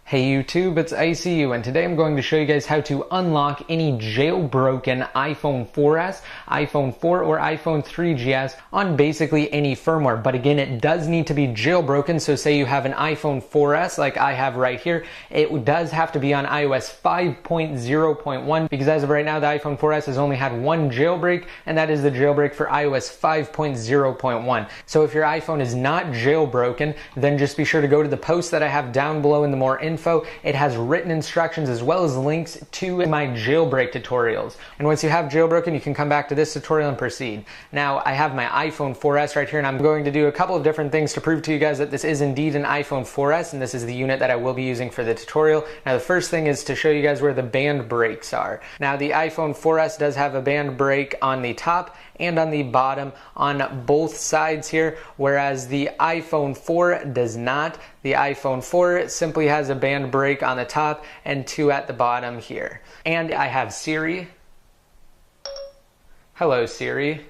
Hey YouTube, it's ICU, and today I'm going to show you guys how to unlock any jailbroken iPhone 4S, iPhone 4, or iPhone 3GS on basically any firmware. But again, it does need to be jailbroken, so say you have an iPhone 4S like I have right here, it does have to be on iOS 5.0.1 because as of right now, the iPhone 4S has only had one jailbreak, and that is the jailbreak for iOS 5.0.1. So if your iPhone is not jailbroken, then just be sure to go to the post that I have down below in the more info. It has written instructions as well as links to my jailbreak tutorials. And once you have jailbroken, you can come back to this tutorial and proceed. Now, I have my iPhone 4S right here, and I'm going to do a couple of different things to prove to you guys that this is indeed an iPhone 4S, and this is the unit that I will be using for the tutorial. Now, the first thing is to show you guys where the band breaks are. Now, the iPhone 4S does have a band break on the top and on the bottom on both sides here, whereas the iPhone 4 does not. The iPhone 4 simply has a band break on the top and two at the bottom here. And I have Siri. Hello, Siri.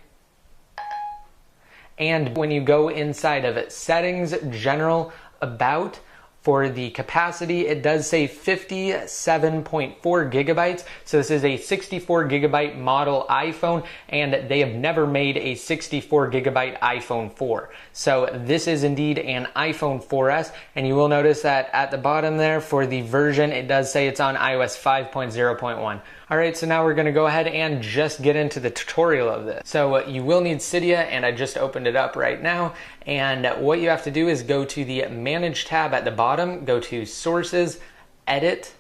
And when you go inside of it, settings, general, about, for the capacity, it does say 57.4 gigabytes. So this is a 64 gigabyte model iPhone, and they have never made a 64 gigabyte iPhone 4. So this is indeed an iPhone 4S, and you will notice that at the bottom there for the version, it does say it's on iOS 5.0.1. Alright, so now we're going to go ahead and just get into the tutorial of this. So you will need Cydia, and I just opened it up right now. And what you have to do is go to the Manage tab at the bottom, go to Sources, Edit,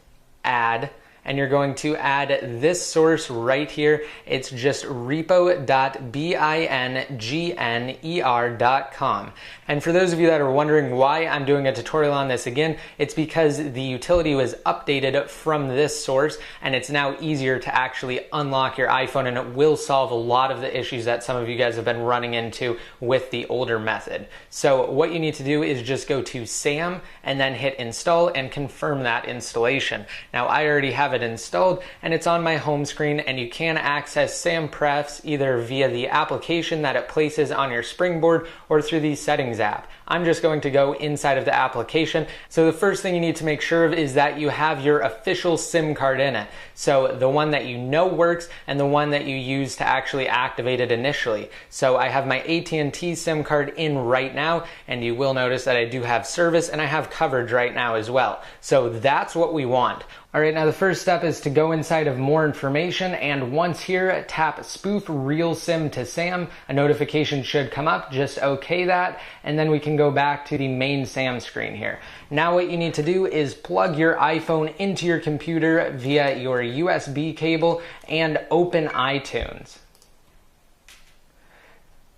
Add, and you're going to add this source right here. It's just repo.bingner.com. And for those of you that are wondering why I'm doing a tutorial on this again, it's because the utility was updated from this source, and it's now easier to actually unlock your iPhone, and it will solve a lot of the issues that some of you guys have been running into with the older method. So what you need to do is just go to SAM and then hit install and confirm that installation. Now I already have it installed, and it's on my home screen, and you can access SAM Prefs either via the application that it places on your Springboard or through the settings app. I'm just going to go inside of the application. So the first thing you need to make sure of is that you have your official SIM card in it. So the one that you know works and the one that you use to actually activate it initially. So I have my at&t SIM card in right now, and you will notice that I do have service and I have coverage right now as well. So that's what we want. Alright, now the first step is to go inside of more information, and once here, tap spoof real SIM to SAM. A notification should come up, just okay that, and then we can go back to the main SAM screen here. Now what you need to do is plug your iPhone into your computer via your USB cable and open iTunes.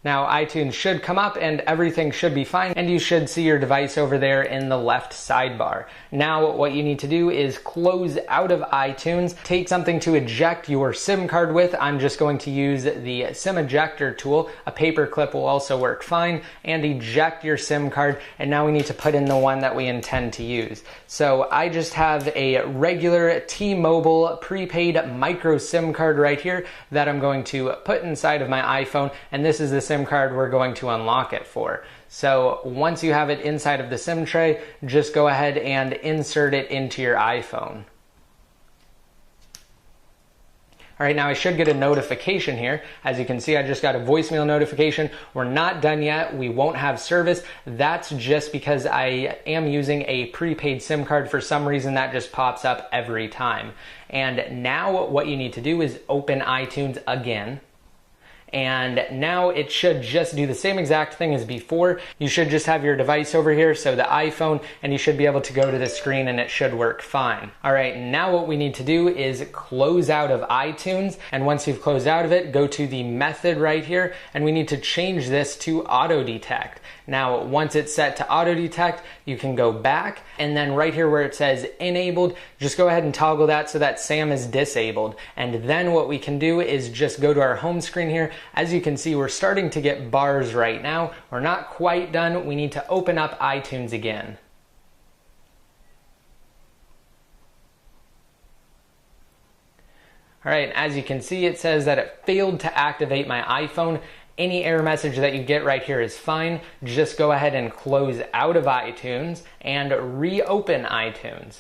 Now iTunes should come up and everything should be fine, and you should see your device over there in the left sidebar. Now what you need to do is close out of iTunes, take something to eject your SIM card with. I'm just going to use the SIM ejector tool. A paper clip will also work fine, and eject your SIM card, and now we need to put in the one that we intend to use. So I just have a regular T-Mobile prepaid micro SIM card right here that I'm going to put inside of my iPhone, and this is the SIM card we're going to unlock it for. So once you have it inside of the SIM tray, just go ahead and insert it into your iPhone. Alright, now I should get a notification here. As you can see, I just got a voicemail notification. We're not done yet. We won't have service. That's just because I am using a prepaid SIM card. For some reason, that just pops up every time. And now what you need to do is open iTunes again. And now it should just do the same exact thing as before. You should just have your device over here, so the iPhone, and you should be able to go to the screen and it should work fine. Alright, now what we need to do is close out of iTunes, and once you've closed out of it, go to the method right here, and we need to change this to auto detect. Now once it's set to auto detect, you can go back, and then right here where it says enabled, just go ahead and toggle that so that SAM is disabled. And then what we can do is just go to our home screen here. As you can see, we're starting to get bars right now. We're not quite done. We need to open up iTunes again. All right, as you can see, it says that it failed to activate my iPhone. Any error message that you get right here is fine. Just go ahead and close out of iTunes and reopen iTunes.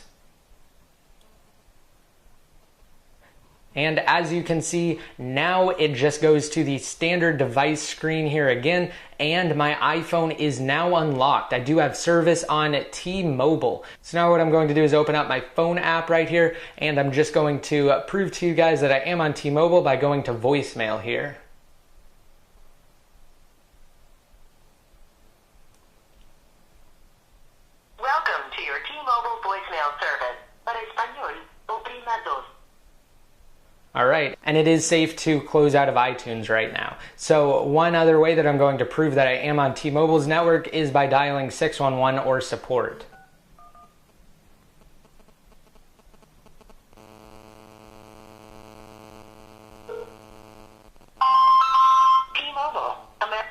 And as you can see, now it just goes to the standard device screen here again, and my iPhone is now unlocked. I do have service on T-Mobile. So now what I'm going to do is open up my phone app right here, and I'm just going to prove to you guys that I am on T-Mobile by going to voicemail here. Welcome to your T-Mobile voicemail service. Para español, oprima dos. All right, and it is safe to close out of iTunes right now. So one other way that I'm going to prove that I am on T-Mobile's network is by dialing 611 or support. T-Mobile, America.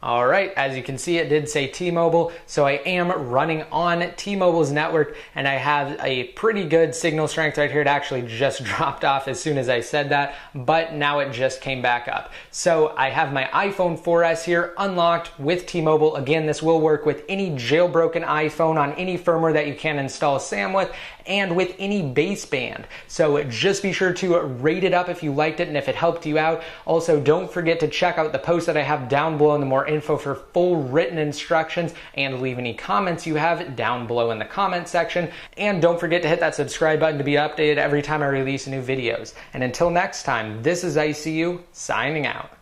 All right, as you can see, it did say T-Mobile, so I am running on T-Mobile's network, and I have a pretty good signal strength right here. It actually just dropped off as soon as I said that, but now it just came back up. So I have my iPhone 4S here unlocked with T-Mobile. Again, this will work with any jailbroken iPhone on any firmware that you can install SAM with, and with any baseband. So just be sure to rate it up if you liked it and if it helped you out. Also, don't forget to check out the post that I have down below in the more info for full written instructions, and leave any comments you have down below in the comment section. And don't forget to hit that subscribe button to be updated every time I release new videos. And until next time, this is ICU signing out.